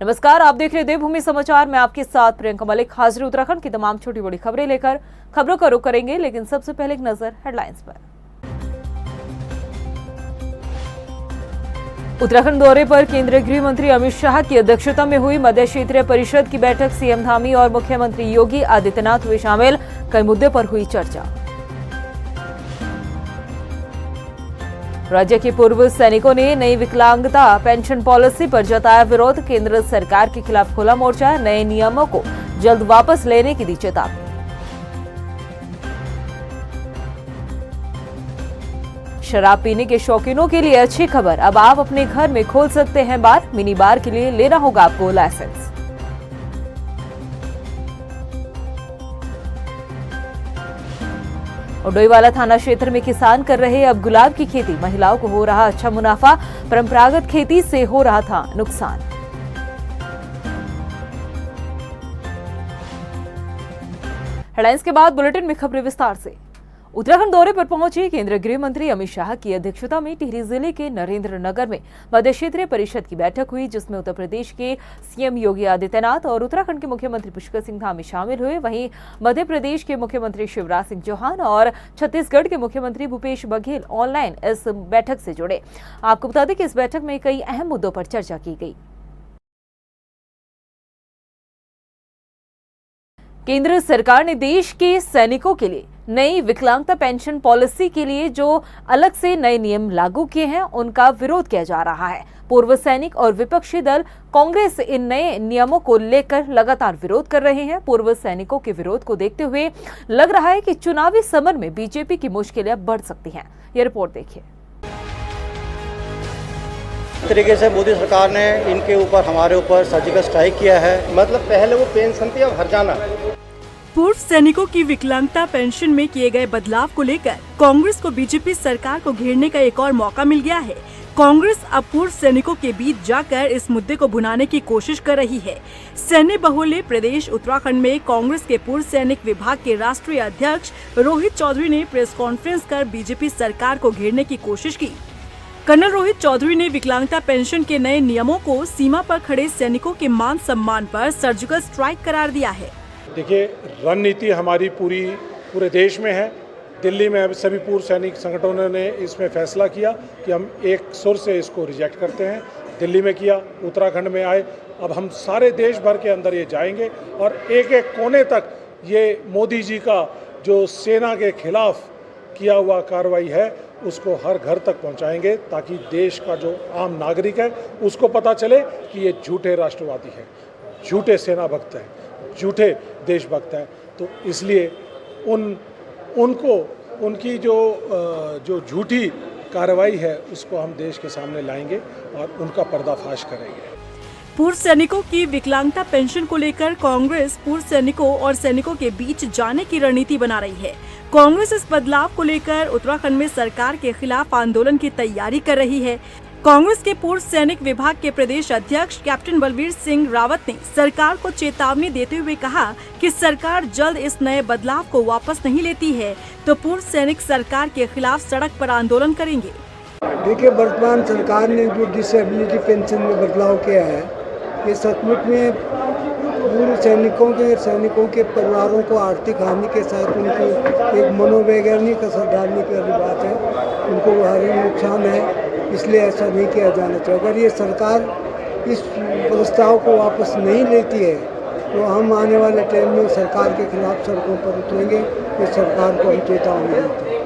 नमस्कार, आप देख रहे देवभूमि समाचार। मैं आपके साथ प्रियंका मलिक हाजिर उत्तराखंड की तमाम छोटी बड़ी खबरें लेकर। खबरों का रुख करेंगे, लेकिन सबसे पहले एक नजर हेडलाइंस पर। उत्तराखंड दौरे पर केंद्रीय गृह मंत्री अमित शाह की अध्यक्षता में हुई मध्य क्षेत्रीय परिषद की बैठक। सीएम धामी और मुख्यमंत्री योगी आदित्यनाथ हुए शामिल। कई मुद्दे पर हुई चर्चा। राज्य के पूर्व सैनिकों ने नई विकलांगता पेंशन पॉलिसी पर जताया विरोध। केंद्र सरकार के खिलाफ खोला मोर्चा। नए नियमों को जल्द वापस लेने की दी चेतावनी। शराब पीने के शौकीनों के लिए अच्छी खबर, अब आप अपने घर में खोल सकते हैं बार। मिनी बार के लिए लेना होगा आपको लाइसेंस। डोईवाला थाना क्षेत्र में किसान कर रहे अब गुलाब की खेती। महिलाओं को हो रहा अच्छा मुनाफा। परंपरागत खेती से हो रहा था नुकसान। हेडलाइंस के बाद बुलेटिन में खबरें विस्तार से। उत्तराखंड दौरे पर पहुंचे केंद्रीय गृह मंत्री अमित शाह की अध्यक्षता में टिहरी जिले के नरेंद्र नगर में मध्य क्षेत्रीय परिषद की बैठक हुई, जिसमें उत्तर प्रदेश के सीएम योगी आदित्यनाथ और उत्तराखंड के मुख्यमंत्री पुष्कर सिंह धामी शामिल हुए। वहीं मध्य प्रदेश के मुख्यमंत्री शिवराज सिंह चौहान और छत्तीसगढ़ के मुख्यमंत्री भूपेश बघेल ऑनलाइन इस बैठक से जुड़े। आपको बता दें कि इस बैठक में कई अहम मुद्दों पर चर्चा की गई। केंद्र सरकार ने देश के सैनिकों के लिए नई विकलांगता पेंशन पॉलिसी के लिए जो अलग से नए नियम लागू किए हैं, उनका विरोध किया जा रहा है। पूर्व सैनिक और विपक्षी दल कांग्रेस इन नए नियमों को लेकर लगातार विरोध कर रहे हैं। पूर्व सैनिकों के विरोध को देखते हुए लग रहा है कि चुनावी समर में बीजेपी की मुश्किलें बढ़ सकती हैं। ये रिपोर्ट देखिए। इस तरीके से मोदी सरकार ने इनके ऊपर, हमारे ऊपर सर्जिकल स्ट्राइक किया है। मतलब पहले वो पेंशन थी, अब हर्जाना। पूर्व सैनिकों की विकलांगता पेंशन में किए गए बदलाव को लेकर कांग्रेस को बीजेपी सरकार को घेरने का एक और मौका मिल गया है। कांग्रेस अब पूर्व सैनिकों के बीच जाकर इस मुद्दे को भुनाने की कोशिश कर रही है। सैन्य बहुल्य प्रदेश उत्तराखंड में कांग्रेस के पूर्व सैनिक विभाग के राष्ट्रीय अध्यक्ष रोहित चौधरी ने प्रेस कॉन्फ्रेंस कर बीजेपी सरकार को घेरने की कोशिश की। कर्नल रोहित चौधरी ने विकलांगता पेंशन के नए नियमों को सीमा पर खड़े सैनिकों के मान सम्मान पर सर्जिकल स्ट्राइक करार दिया है। देखिए, रणनीति हमारी पूरे देश में है। दिल्ली में सभी पूर्व सैनिक संगठनों ने इसमें फैसला किया कि हम एक सुर से इसको रिजेक्ट करते हैं। दिल्ली में किया, उत्तराखंड में आए, अब हम सारे देश भर के अंदर ये जाएंगे और एक एक कोने तक ये मोदी जी का जो सेना के खिलाफ किया हुआ कार्रवाई है उसको हर घर तक पहुंचाएंगे, ताकि देश का जो आम नागरिक है उसको पता चले कि ये झूठे राष्ट्रवादी हैं, झूठे सेना भक्त हैं, झूठे देशभक्त हैं। तो इसलिए उनको उनकी जो झूठी कार्रवाई है उसको हम देश के सामने लाएंगे और उनका पर्दाफाश करेंगे। पूर्व सैनिकों की विकलांगता पेंशन को लेकर कांग्रेस पूर्व सैनिकों और सैनिकों के बीच जाने की रणनीति बना रही है। कांग्रेस इस बदलाव को लेकर उत्तराखंड में सरकार के खिलाफ आंदोलन की तैयारी कर रही है। कांग्रेस के पूर्व सैनिक विभाग के प्रदेश अध्यक्ष कैप्टन बलबीर सिंह रावत ने सरकार को चेतावनी देते हुए कहा कि सरकार जल्द इस नए बदलाव को वापस नहीं लेती है तो पूर्व सैनिक सरकार के खिलाफ सड़क पर आंदोलन करेंगे। देखिए, वर्तमान सरकार ने जो डिसेबिलिटी पेंशन में बदलाव किया है, ये सचमुच में पूर्व सैनिकों के परिवारों को आर्थिक हानि के साथ उनकी एक मनोवैज्ञानिक असर डालने की वाली बात है। उनको भारी नुकसान है, इसलिए ऐसा नहीं किया जाना चाहिए। अगर ये सरकार इस प्रस्ताव को वापस नहीं लेती है तो हम आने वाले टाइम में सरकार के खिलाफ सड़कों पर उतरेंगे। इस सरकार को हम चेतावनी देते हैं।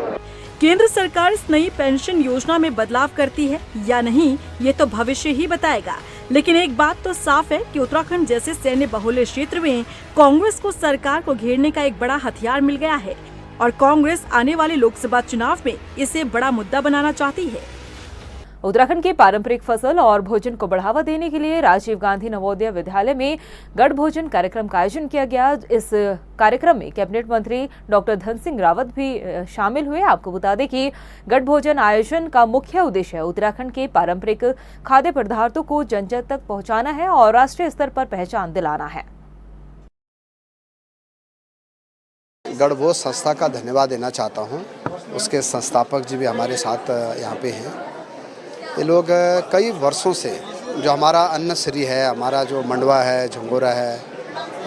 केंद्र सरकार इस नई पेंशन योजना में बदलाव करती है या नहीं, ये तो भविष्य ही बताएगा। लेकिन एक बात तो साफ है कि उत्तराखंड जैसे सैन्य बहुल्य क्षेत्र में कांग्रेस को सरकार को घेरने का एक बड़ा हथियार मिल गया है और कांग्रेस आने वाले लोकसभा चुनाव में इसे बड़ा मुद्दा बनाना चाहती है। उत्तराखंड के पारंपरिक फसल और भोजन को बढ़ावा देने के लिए राजीव गांधी नवोदय विद्यालय में गढ़ भोजन कार्यक्रम का आयोजन किया गया। इस कार्यक्रम में कैबिनेट मंत्री डॉक्टर धन सिंह रावत भी शामिल हुए। आपको बता दें कि गढ़ भोजन आयोजन का मुख्य उद्देश्य उत्तराखंड के पारंपरिक खाद्य पदार्थों को जन जन तक पहुंचाना है और राष्ट्रीय स्तर पर पहचान दिलाना है। गढ़भोज संस्था का धन्यवाद देना चाहता हूं। उसके संस्थापक जी भी हमारे साथ यहाँ पे हैं। ये लोग कई वर्षों से जो हमारा अन्नश्री है, हमारा जो मंडवा है, झंगोरा है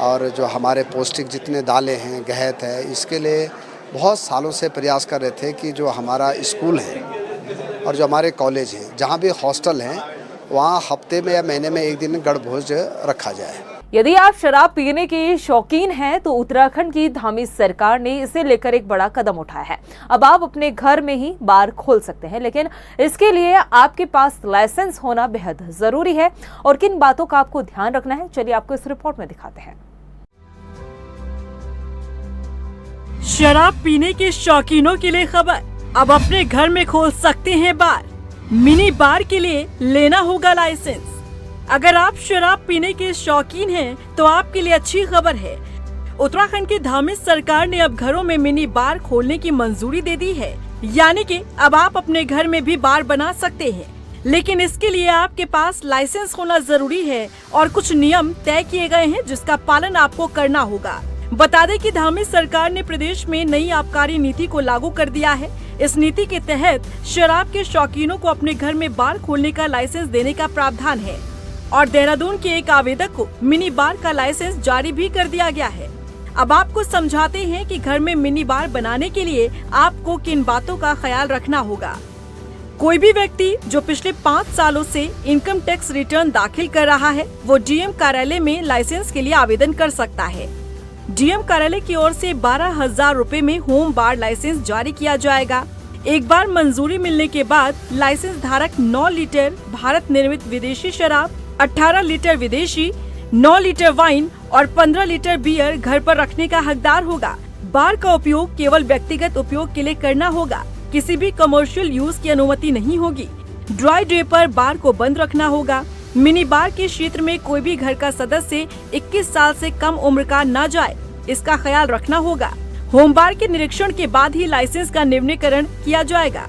और जो हमारे पौष्टिक जितने दालें हैं, गहत है, इसके लिए बहुत सालों से प्रयास कर रहे थे कि जो हमारा स्कूल है और जो हमारे कॉलेज हैं, जहाँ भी हॉस्टल हैं, वहाँ हफ्ते में या महीने में एक दिन गणभोज रखा जाए। यदि आप शराब पीने के शौकीन हैं तो उत्तराखंड की धामी सरकार ने इसे लेकर एक बड़ा कदम उठाया है। अब आप अपने घर में ही बार खोल सकते हैं, लेकिन इसके लिए आपके पास लाइसेंस होना बेहद जरूरी है। और किन बातों का आपको ध्यान रखना है, चलिए आपको इस रिपोर्ट में दिखाते हैं। शराब पीने के शौकीनों के लिए खबर, अब अपने घर में खोल सकते हैं बार। मिनी बार के लिए लेना होगा लाइसेंस। अगर आप शराब पीने के शौकीन हैं तो आपके लिए अच्छी खबर है। उत्तराखंड की धामी सरकार ने अब घरों में मिनी बार खोलने की मंजूरी दे दी है, यानी कि अब आप अपने घर में भी बार बना सकते हैं, लेकिन इसके लिए आपके पास लाइसेंस होना जरूरी है और कुछ नियम तय किए गए हैं जिसका पालन आपको करना होगा। बता दें कि धामी सरकार ने प्रदेश में नई आबकारी नीति को लागू कर दिया है। इस नीति के तहत शराब के शौकीनों को अपने घर में बार खोलने का लाइसेंस देने का प्रावधान है और देहरादून के एक आवेदक को मिनी बार का लाइसेंस जारी भी कर दिया गया है। अब आपको समझाते हैं कि घर में मिनी बार बनाने के लिए आपको किन बातों का ख्याल रखना होगा। कोई भी व्यक्ति जो पिछले 5 सालों से इनकम टैक्स रिटर्न दाखिल कर रहा है, वो डीएम कार्यालय में लाइसेंस के लिए आवेदन कर सकता है। डीएम कार्यालय की ओर से 12,000 रुपए में होम बार लाइसेंस जारी किया जाएगा। एक बार मंजूरी मिलने के बाद लाइसेंस धारक 9 लीटर भारत निर्मित विदेशी शराब, 18 लीटर विदेशी, 9 लीटर वाइन और 15 लीटर बियर घर पर रखने का हकदार होगा। बार का उपयोग केवल व्यक्तिगत उपयोग के लिए करना होगा, किसी भी कमर्शियल यूज की अनुमति नहीं होगी। ड्राई डे पर बार को बंद रखना होगा। मिनी बार के क्षेत्र में कोई भी घर का सदस्य 21 साल से कम उम्र का न जाए, इसका ख्याल रखना होगा। होम बार के निरीक्षण के बाद ही लाइसेंस का नवीनीकरण किया जाएगा।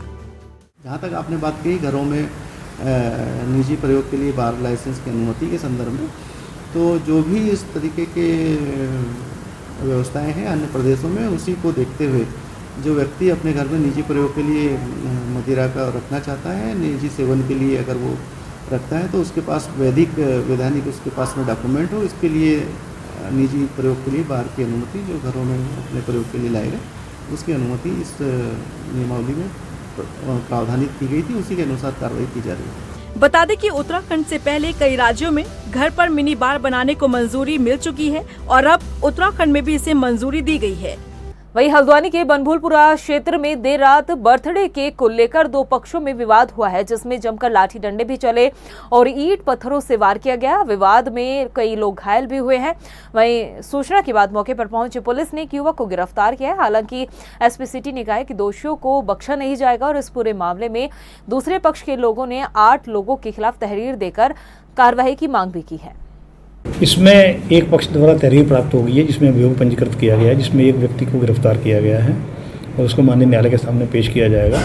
जहाँ तक आपने बात कही घरों में निजी प्रयोग के लिए बार लाइसेंस की अनुमति के संदर्भ में, तो जो भी इस तरीके के व्यवस्थाएं हैं अन्य प्रदेशों में, उसी को देखते हुए जो व्यक्ति अपने घर में निजी प्रयोग के लिए मदिरा का रखना चाहता है, निजी सेवन के लिए अगर वो रखता है, तो उसके पास वैधानिक उसके पास में डॉक्यूमेंट हो, इसके लिए निजी प्रयोग के लिए बार की अनुमति जो घरों में अपने प्रयोग के लिए लाएगा, उसकी अनुमति इस नियमावली में प्रावधानित की गई थी, उसी के अनुसार कार्रवाई की जा रही है। बता दें कि उत्तराखंड से पहले कई राज्यों में घर पर मिनी बार बनाने को मंजूरी मिल चुकी है और अब उत्तराखंड में भी इसे मंजूरी दी गई है। वहीं हल्द्वानी के बनभूलपुरा क्षेत्र में देर रात बर्थडे केक को लेकर 2 पक्षों में विवाद हुआ है, जिसमें जमकर लाठी डंडे भी चले और ईंट पत्थरों से वार किया गया। विवाद में कई लोग घायल भी हुए हैं। वहीं सूचना के बाद मौके पर पहुंची पुलिस ने एक युवक को गिरफ्तार किया है। हालांकि एसपी सिटी ने कहा है कि दोषियों को बख्शा नहीं जाएगा और इस पूरे मामले में दूसरे पक्ष के लोगों ने 8 लोगों के खिलाफ तहरीर देकर कार्रवाई की मांग भी की है। इसमें एक पक्ष द्वारा तहरीर प्राप्त हो गई है, जिसमें अभियोग पंजीकृत किया गया है, जिसमें एक व्यक्ति को गिरफ्तार किया गया है और उसको माननीय न्यायालय के सामने पेश किया जाएगा।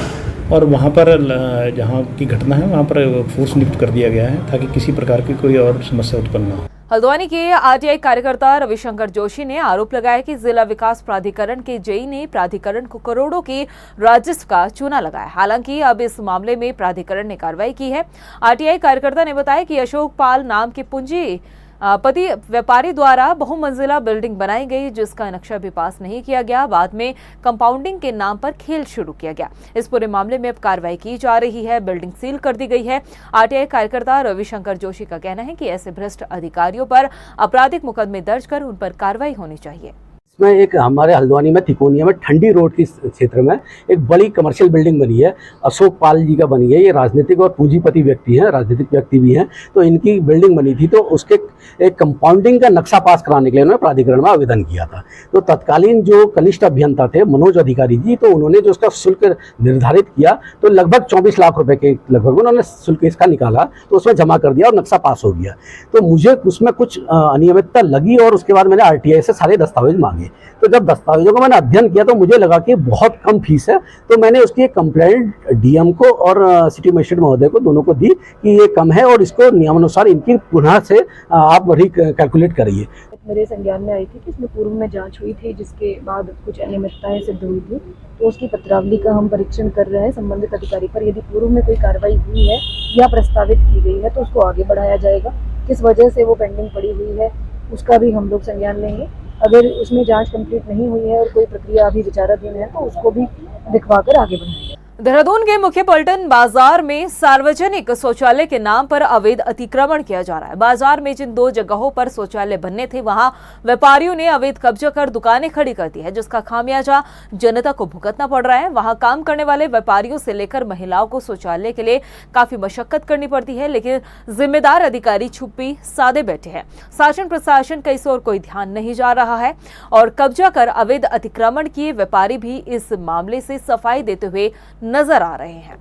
और वहाँ पर जहाँ की घटना है वहाँ पर फोर्स नियुक्त कर दिया गया है ताकि किसी प्रकार की कोई और समस्या उत्पन्न न हो। हल्द्वानी के आरटीआई कार्यकर्ता रविशंकर जोशी ने आरोप लगाया कि जिला विकास प्राधिकरण के जेई ने प्राधिकरण को करोड़ों की राजस्व का चूना लगाया। हालांकि अब इस मामले में प्राधिकरण ने कार्रवाई की है। आरटीआई कार्यकर्ता ने बताया कि अशोक पाल नाम के पूंजीपति व्यापारी द्वारा बहुमंजिला बिल्डिंग बनाई गई, जिसका नक्शा भी पास नहीं किया गया। बाद में कंपाउंडिंग के नाम पर खेल शुरू किया गया। इस पूरे मामले में अब कार्रवाई की जा रही है। बिल्डिंग सील कर दी गई है। आरटीआई कार्यकर्ता रविशंकर जोशी का कहना है कि ऐसे भ्रष्ट अधिकारियों पर आपराधिक मुकदमे दर्ज कर उन पर कार्रवाई होनी चाहिए। इसमें एक हमारे हल्द्वानी में तिकोनिया में ठंडी रोड के क्षेत्र में एक बड़ी कमर्शियल बिल्डिंग बनी है, अशोक पाल जी का बनी है। ये राजनीतिक और पूंजीपति व्यक्ति हैं, राजनीतिक व्यक्ति भी हैं। तो इनकी बिल्डिंग बनी थी, तो उसके एक कंपाउंडिंग का नक्शा पास कराने के लिए उन्होंने प्राधिकरण में आवेदन किया था। तो तत्कालीन जो कनिष्ठ अभियंता थे मनोज अधिकारी जी, तो उन्होंने जो उसका शुल्क निर्धारित किया तो लगभग 24 लाख रुपए के लगभग उन्होंने शुल्क इसका निकाला, तो उसमें जमा कर दिया और नक्शा पास हो गया। तो मुझे उसमें कुछ अनियमितता लगी और उसके बाद मैंने आरटीआई से सारे दस्तावेज मांगे। तो जब दस्तावेजों का मैंने अध्ययन किया तो मुझे लगा कि बहुत कम फीस है, तो मैंने उसकी एक कंप्लेंट डीएम को और सिटी मजिस्ट्रेट महोदय को दोनों को दी कि ये कम है और इसको नियमानुसार इनकी पुनः से आप कैलकुलेट करिए। मेरे संज्ञान में आई थी कि इसमें पूर्व में जांच हुई थी, जिसके बाद कुछ अनियमितताएं सिद्ध हुई थी, तो उसकी पत्रावली का हम परीक्षण कर रहे हैं संबंधित अधिकारी पर। यदि पूर्व में कोई कार्रवाई हुई है या प्रस्तावित की गई है तो उसको आगे बढ़ाया जाएगा। किस वजह से वो पेंडिंग पड़ी हुई है उसका भी हम लोग संज्ञान लेंगे। अगर उसमें जांच कंप्लीट नहीं हुई है और कोई प्रक्रिया अभी विचाराधीन है तो उसको भी दिखवाकर आगे बढ़ाएंगे। देहरादून के मुख्य पलटन बाजार में सार्वजनिक शौचालय के नाम पर अवैध अतिक्रमण किया जा रहा है। बाजार में जिन 2 जगहों पर शौचालय बनने थे वहां व्यापारियों ने अवैध कब्जा कर दुकानें खड़ी कर दी है, जिसका खामियाजा जनता को भुगतना पड़ रहा है। वहां काम करने वाले व्यापारियों से लेकर महिलाओं को शौचालय के लिए काफी मशक्कत करनी पड़ती है, लेकिन जिम्मेदार अधिकारी छुपी सादे बैठे हैं। शासन प्रशासन का इस ओर कोई ध्यान नहीं जा रहा है और कब्जा कर अवैध अतिक्रमण किए व्यापारी भी इस मामले से सफाई देते हुए नजर आ रहे हैं।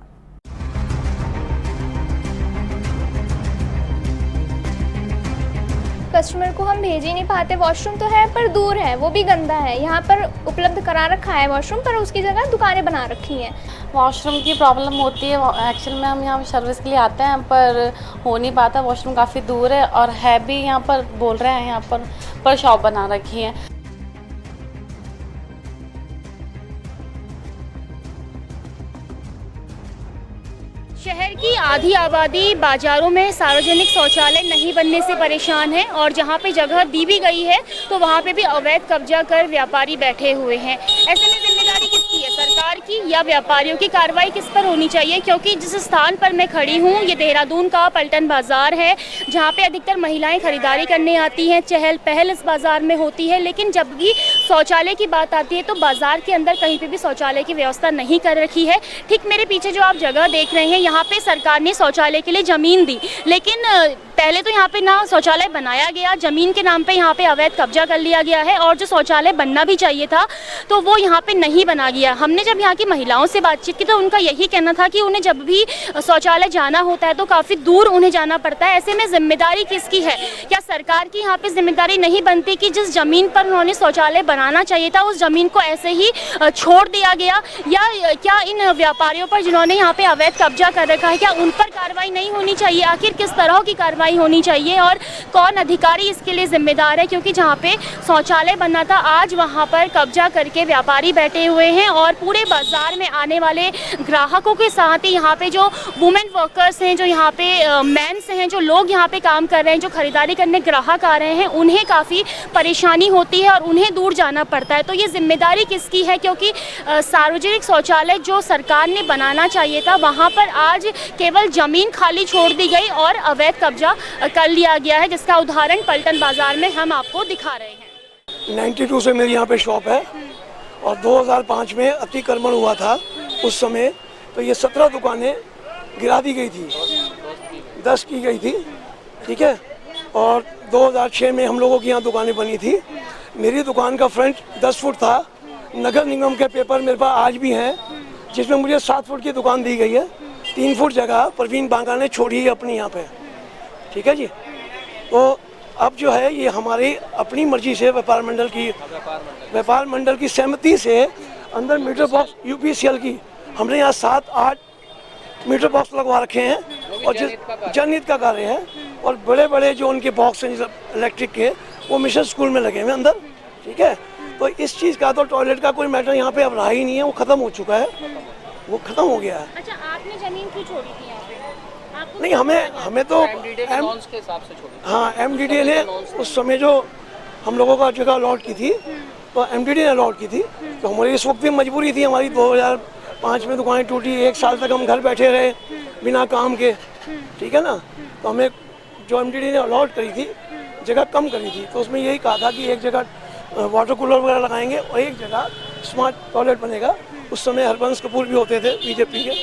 कस्टमर को हम भेज ही नहीं पाते। वॉशरूम तो है पर दूर है, वो भी गंदा है। यहाँ पर उपलब्ध करा रखा है वॉशरूम, पर उसकी जगह दुकानें बना रखी हैं। वॉशरूम की प्रॉब्लम होती है। एक्चुअल में हम यहाँ सर्विस के लिए आते हैं पर हो नहीं पाता। वॉशरूम काफ़ी दूर है और है भी यहाँ पर, बोल रहे हैं यहाँ पर शॉप बना रखी है। शहर की आधी आबादी बाजारों में सार्वजनिक शौचालय नहीं बनने से परेशान है और जहां पे जगह दी भी गई है तो वहां पे भी अवैध कब्जा कर व्यापारी बैठे हुए हैं। ऐसे में जिम्मेदारी किसकी है, सरकार की या व्यापारियों की? कार्रवाई किस पर होनी चाहिए? क्योंकि जिस स्थान पर मैं खड़ी हूँ ये देहरादून का पलटन बाजार है, जहाँ पे अधिकतर महिलाएं खरीदारी करने आती हैं। चहल पहल इस बाजार में होती है, लेकिन जब भी शौचालय की बात आती है तो बाजार के अंदर कहीं पे भी शौचालय की व्यवस्था नहीं कर रखी है। ठीक मेरे पीछे जो आप जगह देख रहे हैं, यहाँ पे सरकार ने शौचालय के लिए जमीन दी, लेकिन पहले तो यहाँ पे ना शौचालय बनाया गया, जमीन के नाम पे यहाँ पे अवैध कब्जा कर लिया गया है और जो शौचालय बनना भी चाहिए था तो वो यहाँ पे नहीं बना गया। हमने जब यहाँ की महिलाओं से बातचीत की तो उनका यही कहना था कि उन्हें जब भी शौचालय जाना होता है तो काफ़ी दूर उन्हें जाना पड़ता है। ऐसे में जिम्मेदारी किसकी है? क्या सरकार की यहाँ पे जिम्मेदारी नहीं बनती कि जिस जमीन पर उन्होंने शौचालय बनाना चाहिए था उस जमीन को ऐसे ही छोड़ दिया गया? या क्या इन व्यापारियों पर जिन्होंने यहाँ पे अवैध कब्जा कर रखा है, क्या उन पर कार्रवाई नहीं होनी चाहिए? आखिर किस तरह की कार्रवाई होनी चाहिए और कौन अधिकारी इसके लिए जिम्मेदार है? क्योंकि जहाँ पे शौचालय बनना था आज वहाँ पर कब्जा करके व्यापारी बैठे हुए हैं और पूरे बाजार में आने वाले ग्राहकों के साथ ही यहाँ पे जो वुमेन वर्कर्स हैं, जो यहाँ पे मेंस हैं, जो लोग यहाँ पे काम कर रहे हैं, जो खरीदारी करने ग्राहक आ रहे हैं, उन्हें काफ़ी परेशानी होती है और उन्हें दूर जाना पड़ता है। तो ये जिम्मेदारी किसकी है? क्योंकि सार्वजनिक शौचालय जो सरकार ने बनाना चाहिए था वहाँ पर आज केवल जमीन खाली छोड़ दी गई और अवैध कब्जा कर लिया गया है, जिसका उदाहरण पलटन बाजार में हम आपको दिखा रहे हैं। 92 से मेरी यहाँ पे शॉप है और 2005 में अतिक्रमण हुआ था उस समय, तो ये 17 दुकानें गिरा दी गई थी, 10 की गई थी, ठीक है। और 2006 में हम लोगों की यहाँ दुकानें बनी थी। मेरी दुकान का फ्रंट 10 फुट था। नगर निगम के पेपर मेरे पास आज भी हैं जिसमें मुझे 7 फुट की दुकान दी गई है। 3 फुट जगह प्रवीण बांका ने छोड़ी है अपनी यहाँ पे, ठीक है जी। तो अब जो है ये हमारी अपनी मर्जी से व्यापार मंडल की सहमति से अंदर मीटर बॉक्स यूपीसीएल की हमने यहाँ 7-8 मीटर बॉक्स लगवा रखे हैं और जनहित का कार्य है। और बड़े बड़े जो उनके बॉक्स हैं इलेक्ट्रिक के वो मिशन स्कूल में लगे हुए अंदर, ठीक है। तो इस चीज़ का तो टॉयलेट का कोई मैटर यहाँ पे अब रहा ही नहीं है, वो ख़त्म हो चुका है, वो ख़त्म हो गया है। अच्छा, आपने जमीन क्यों छोड़ी थी यहाँ पे? नहीं, हमें तो हाँ MDDA ने उस समय जो हम लोगों का जगह अलॉट की थी तो MDDA ने अलॉट की थी, तो हमारी इस वक्त भी मजबूरी थी हमारी। 2005 में दुकानें टूटी, 1 साल तक हम घर बैठे रहे बिना काम के, ठीक है ना। तो हमें जो MDDA ने अलॉट करी थी जगह कम करी थी, तो उसमें यही कहा था कि एक जगह वाटर कूलर वगैरह लगाएंगे और एक जगह स्मार्ट टॉयलेट बनेगा। उस समय हरबंस कपूर भी होते थे बीजेपी के,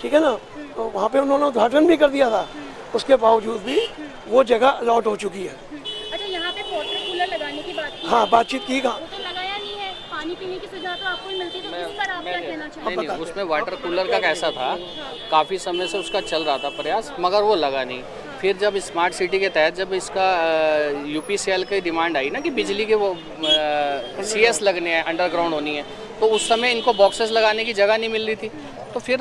ठीक है ना। तो वहाँ पे उन्होंने उद्घाटन भी कर दिया था, उसके बावजूद भी वो जगह अलॉट हो चुकी है। अच्छा, यहाँ पे वाटर कूलर लगाने की बात की? हाँ, बातचीत की। कहाँ तो लगाया नहीं है। पानी पीने की सुविधा तो आपको ही मिलती, तो इस पर आप क्या कहना चाहेंगे? नहीं, उसमें वाटर कूलर का कैसा था, काफ़ी समय से उसका चल रहा था प्रयास, मगर वो लगा नहीं। फिर जब स्मार्ट सिटी के तहत जब इसका यूपीसीएल की डिमांड आई ना कि बिजली के वो CS लगने हैं, अंडरग्राउंड होनी है, तो उस समय इनको बॉक्सेस लगाने की जगह नहीं मिल रही थी। तो फिर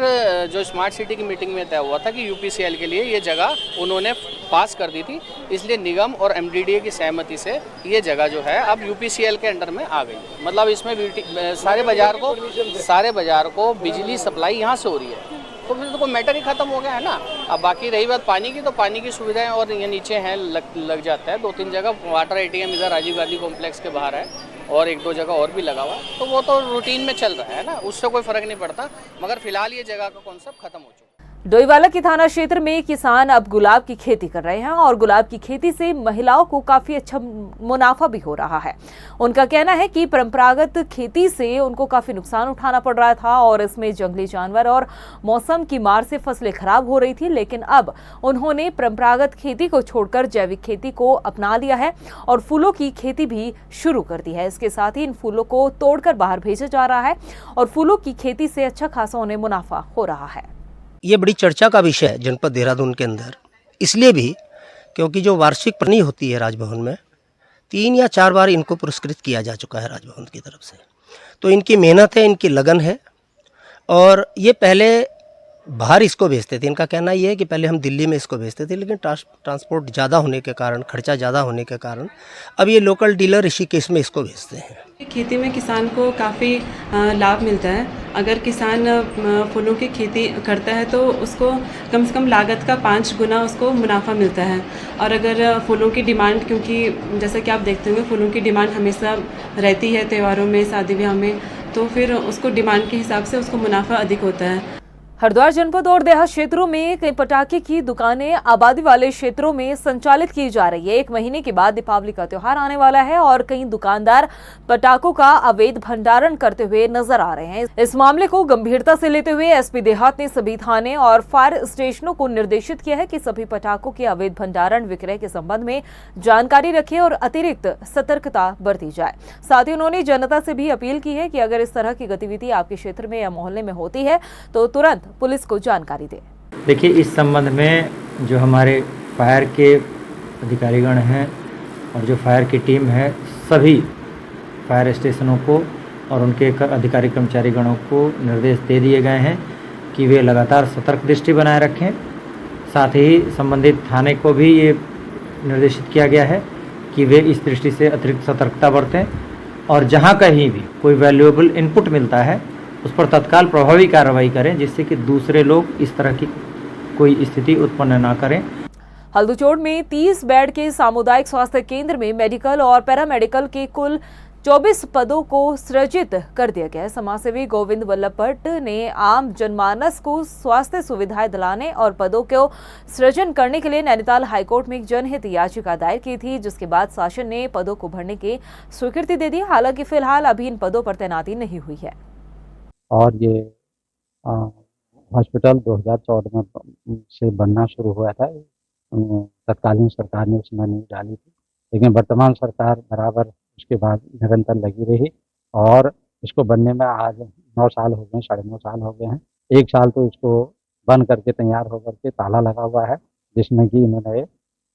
जो स्मार्ट सिटी की मीटिंग में तय हुआ था कि यूपीसीएल के लिए ये जगह उन्होंने पास कर दी थी, इसलिए निगम और एमडीडीए की सहमति से ये जगह जो है अब यूपीसीएल के अंडर में आ गई। मतलब इसमें सारे बाजार को बिजली सप्लाई यहाँ से हो रही है, तो फिर तो कोई मैटर ही खत्म हो गया है ना। अब बाकी रही बात पानी की, तो पानी की सुविधाएं और ये नीचे हैं, लग जाता है 2-3 जगह वाटर एटीएम इधर राजीव गांधी कॉम्प्लेक्स के बाहर है और 1-2 जगह और भी लगा हुआ, तो वो तो रूटीन में चल रहा है ना, उससे कोई फर्क नहीं पड़ता। मगर फिलहाल ये जगह का कॉन्सेप्ट खत्म हो चुका है। डोईवाला के थाना क्षेत्र में किसान अब गुलाब की खेती कर रहे हैं और गुलाब की खेती से महिलाओं को काफी अच्छा मुनाफा भी हो रहा है। उनका कहना है कि परंपरागत खेती से उनको काफी नुकसान उठाना पड़ रहा था और इसमें जंगली जानवर और मौसम की मार से फसलें खराब हो रही थी, लेकिन अब उन्होंने परंपरागत खेती को छोड़कर जैविक खेती को अपना लिया है और फूलों की खेती भी शुरू कर दी है। इसके साथ ही इन फूलों को तोड़कर बाहर भेजा जा रहा है और फूलों की खेती से अच्छा खासा उन्हें मुनाफा हो रहा है। ये बड़ी चर्चा का विषय है जनपद देहरादून के अंदर, इसलिए भी क्योंकि जो वार्षिक प्रदर्शनी होती है राजभवन में 3 या 4 बार इनको पुरस्कृत किया जा चुका है राजभवन की तरफ से। तो इनकी मेहनत है, इनकी लगन है और ये पहले बाहर इसको भेजते थे। इनका कहना ये है कि पहले हम दिल्ली में इसको भेजते थे, लेकिन ट्रांसपोर्ट ज़्यादा होने के कारण, खर्चा ज़्यादा होने के कारण अब ये लोकल डीलर ऋषिकेश में इसको भेजते हैं। खेती में किसान को काफ़ी लाभ मिलता है। अगर किसान फूलों की खेती करता है तो उसको कम से कम लागत का 5 गुना उसको मुनाफा मिलता है। और अगर फूलों की डिमांड, क्योंकि जैसा कि आप देखते होंगे फूलों की डिमांड हमेशा रहती है त्योहारों में, शादी ब्याह में, तो फिर उसको डिमांड के हिसाब से उसको मुनाफा अधिक होता है। हरिद्वार जनपद और देहात क्षेत्रों में कई पटाखे की दुकानें आबादी वाले क्षेत्रों में संचालित की जा रही है। 1 महीने के बाद दीपावली का त्योहार आने वाला है और कई दुकानदार पटाखों का अवैध भंडारण करते हुए नजर आ रहे हैं। इस मामले को गंभीरता से लेते हुए एसपी देहात ने सभी थाने और फायर स्टेशनों को निर्देशित किया है कि सभी पटाखों के अवैध भंडारण विक्रय के संबंध में जानकारी रखें और अतिरिक्त सतर्कता बरती जाए। साथ ही उन्होंने जनता से भी अपील की है कि अगर इस तरह की गतिविधि आपके क्षेत्र में या मोहल्ले में होती है तो तुरंत पुलिस को जानकारी दे। देखिए, इस संबंध में जो हमारे फायर के अधिकारीगण हैं और जो फायर की टीम है, सभी फायर स्टेशनों को और उनके अधिकारी कर्मचारीगणों को निर्देश दे दिए गए हैं कि वे लगातार सतर्क दृष्टि बनाए रखें। साथ ही संबंधित थाने को भी ये निर्देशित किया गया है कि वे इस दृष्टि से अतिरिक्त सतर्कता बरतें और जहाँ कहीं भी कोई वैल्यूएबल इनपुट मिलता है उस पर तत्काल प्रभावी कार्रवाई करें, जिससे कि दूसरे लोग इस तरह की कोई स्थिति उत्पन्न ना करें। हल्दूचोड़ में 30 बेड के सामुदायिक स्वास्थ्य केंद्र में मेडिकल और पैरामेडिकल के कुल 24 पदों को सृजित कर दिया गया है। समाजसेवी गोविंद वल्लभ भट्ट ने आम जनमानस को स्वास्थ्य सुविधाएं दिलाने और पदों को सृजन करने के लिए नैनीताल हाईकोर्ट में एक जनहित याचिका दायर की थी, जिसके बाद शासन ने पदों को भरने की स्वीकृति दे दी। हालांकि फिलहाल अभी इन पदों पर तैनाती नहीं हुई है। और ये हॉस्पिटल 2014 में से बनना शुरू हुआ था। तत्कालीन सरकार ने उसमें नींव डाली थी, लेकिन वर्तमान सरकार बराबर उसके बाद निरंतर लगी रही और इसको बनने में आज 9 साल हो गए, 9.5 साल हो गए हैं। 1 साल तो इसको बन करके तैयार होकर के ताला लगा हुआ है, जिसमें कि इन्होंने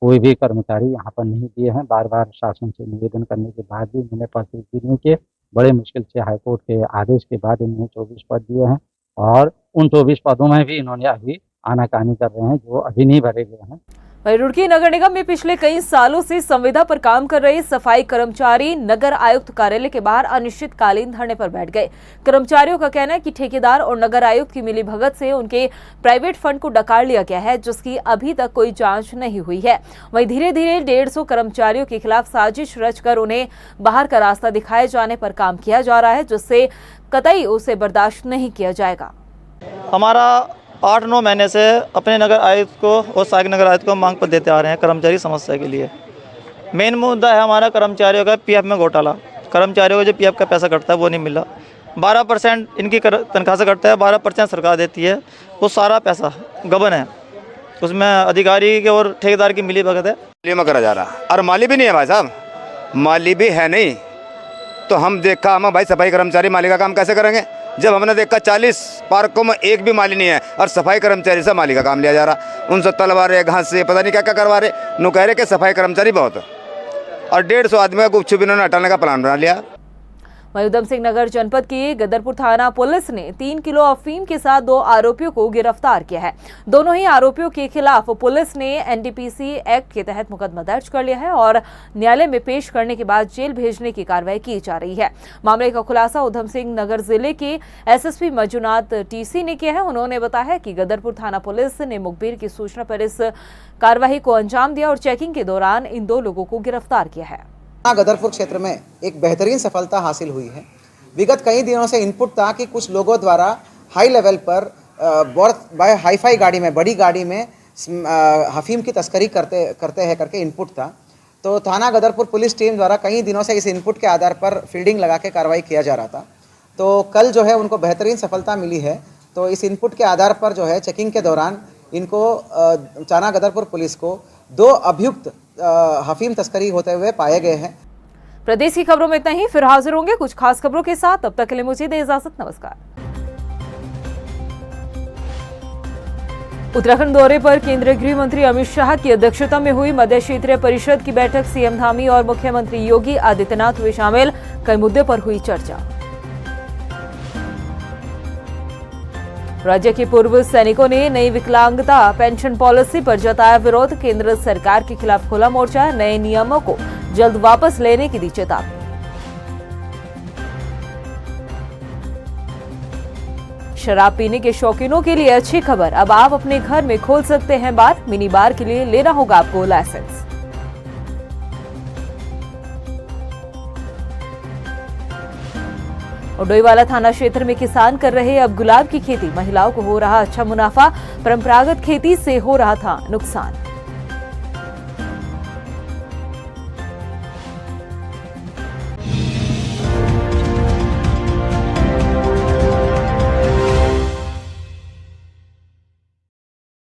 कोई भी कर्मचारी यहाँ पर नहीं दिए हैं। बार बार शासन से निवेदन करने के बाद भी इन्होंने पद सृजित नहीं किए। बड़े मुश्किल से हाईकोर्ट के आदेश के बाद इन्होंने 24 पद दिए हैं और उन 24 पदों में भी इन्होंने अभी आनाकानी कर रहे हैं, जो अभी नहीं भरे गए हैं। वहीं रुड़की नगर निगम में पिछले कई सालों से संविदा पर काम कर रहे सफाई कर्मचारी नगर आयुक्त कार्यालय के बाहर अनिश्चितकालीन धरने पर बैठ गए। कर्मचारियों का कहना है कि ठेकेदार और नगर आयुक्त की मिलीभगत से उनके प्राइवेट फंड को डकार लिया गया है, जिसकी अभी तक कोई जांच नहीं हुई है। वहीं धीरे धीरे 150 कर्मचारियों के खिलाफ साजिश रचकर उन्हें बाहर का रास्ता दिखाए जाने पर काम किया जा रहा है, जिससे कतई उसे बर्दाश्त नहीं किया जाएगा। हमारा 8-9 महीने से अपने नगर आयुक्त को और सहायक नगर आयुक्त को मांग पर देते आ रहे हैं कर्मचारी समस्या के लिए। मेन मुद्दा है हमारा कर्मचारियों का पीएफ में घोटाला। कर्मचारियों को जो पीएफ का पैसा कटता है वो नहीं मिला। 12% इनकी तनख्वाह से कटता है, 12% सरकार देती है। वो सारा पैसा गबन है, उसमें अधिकारी के और ठेकेदार की मिली भगत है। माली में करा जा रहा और माली भी नहीं है भाई साहब, माली भी है नहीं तो हम देखा हम भाई सफाई कर्मचारी माली का काम कैसे करेंगे, जब हमने देखा 40 पार्कों में एक भी माली नहीं है और सफाई कर्मचारी से माली का काम लिया जा रहा। उनसे तलवा रहे, घास से पता नहीं क्या क्या करवा रहे। नु कह रहे कि सफाई कर्मचारी बहुत है और 150 आदमी का गुपचुप इन्होंने हटाने का प्लान बना लिया। वहीं उधम सिंह नगर जनपद की गदरपुर थाना पुलिस ने 3 किलो अफीम के साथ 2 आरोपियों को गिरफ्तार किया है। दोनों ही आरोपियों के खिलाफ पुलिस ने एनडीपीसी एक्ट के तहत मुकदमा दर्ज कर लिया है और न्यायालय में पेश करने के बाद जेल भेजने की कार्रवाई की जा रही है। मामले का खुलासा उधम सिंह नगर जिले के एसएसपी मंजुनाथ टीसी ने किया है। उन्होंने बताया कि गदरपुर थाना पुलिस ने मुखबिर की सूचना पर इस कार्रवाई को अंजाम दिया और चेकिंग के दौरान इन 2 लोगों को गिरफ्तार किया है। गदरपुर क्षेत्र में एक बेहतरीन सफलता हासिल हुई है। विगत कई दिनों से इनपुट था कि कुछ लोगों द्वारा हाई लेवल पर बाय हाईफाई गाड़ी में, बड़ी गाड़ी में हफीम की तस्करी करते हैं करके इनपुट था। तो थाना गदरपुर पुलिस टीम द्वारा कई दिनों से इस इनपुट के आधार पर फील्डिंग लगा के कार्रवाई किया जा रहा था। तो कल जो है उनको बेहतरीन सफलता मिली है। तो इस इनपुट के आधार पर जो है चेकिंग के दौरान इनको थाना गदरपुर पुलिस को 2 अभियुक्त हफीम तस्करी होते हुए पाए गए हैं। प्रदेश की खबरों में इतना ही। फिर हाजिर होंगे कुछ खास खबरों के साथ। तब तक के लिए मुझे दे इजाजत। नमस्कार। उत्तराखंड दौरे पर केंद्रीय गृह मंत्री अमित शाह की अध्यक्षता में हुई मध्य क्षेत्रीय परिषद की बैठक। सीएम धामी और मुख्यमंत्री योगी आदित्यनाथ हुए शामिल। कई मुद्दे पर हुई चर्चा। राज्य के पूर्व सैनिकों ने नई विकलांगता पेंशन पॉलिसी पर जताया विरोध। केंद्र सरकार के खिलाफ खुला मोर्चा। नए नियमों को जल्द वापस लेने की दी चेतावनी। शराब पीने के शौकीनों के लिए अच्छी खबर। अब आप अपने घर में खोल सकते हैं बार। मिनी बार के लिए लेना होगा आपको लाइसेंस। डोईवाला थाना क्षेत्र में किसान कर रहे अब गुलाब की खेती। महिलाओं को हो रहा अच्छा मुनाफा। परंपरागत खेती से हो रहा था नुकसान।